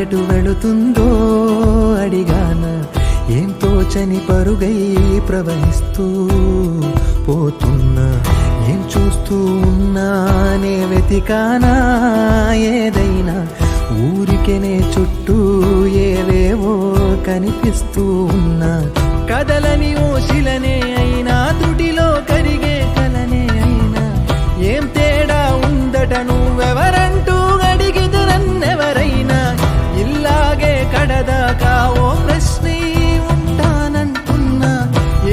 ఎటు వెళుతుందో అడిగాన, ఏం తోచని పరుగై ప్రవహిస్తూ పోతున్నా, ఏం చూస్తూ ఉన్నానే వెతికానా ఏదైనా, ఊరికెనే చుట్టూ ఏవేవో కనిపిస్తూ ఉన్నా, కదలని ఓశిలనే అయినా త్రుటిలో కరిగే కలనే అయినా, ఏం తేడా ఉందట నువ్వెవరంటూ అడిగిదు నన్నెవరైనా, ఇల్లాగే కడదాకా ఓ ప్రశ్నే ఉంటానంటున్నా,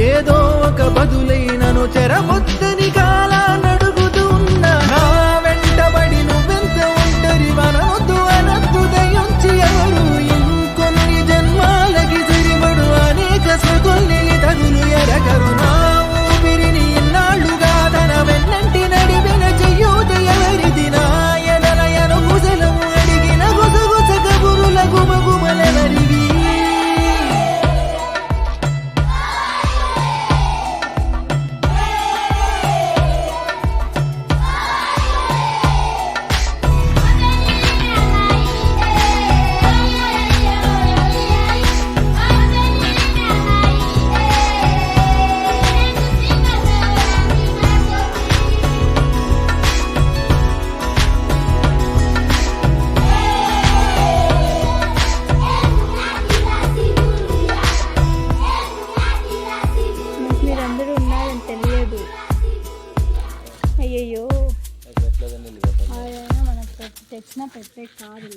ఏదో ఒక బదులైనను చెరమొద్దని కాలా నడుగుతూ ఉన్నా, నా వెంటబడి నువ్వెంత ఒంటరి వనవద్దు అనద్దు దయించి ఎవరు, ఇంకొన్ని జన్మాలకి సరిపడు అనేక స్మృతుల్ని తగులు ఎరగరు, నా ఊపిరిని ఇన్నాళ్ళుగా తన వెన్నంటి నడిపిన చెయ్యూత ఎవరిది, నా ఎదలయను గుసలము అడిగిన గుసగుస కబురుల గుమగుమలెవరివి. మీరందరూ ఉన్నారని తెలియదు. అయ్యయ్యో ఆయన మనకు తెచ్చిన పెట్టే కాదు.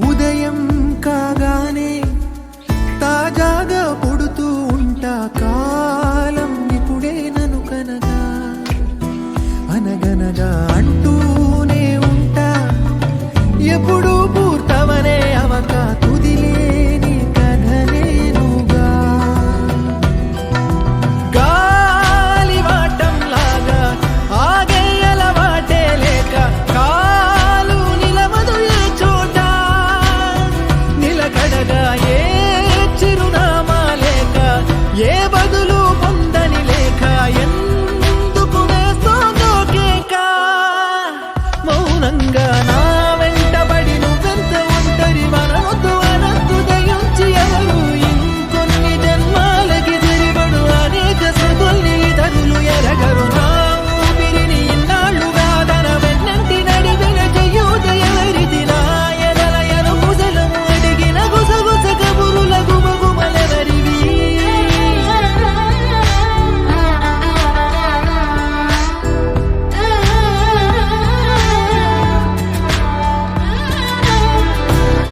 ఉదయం కాగానే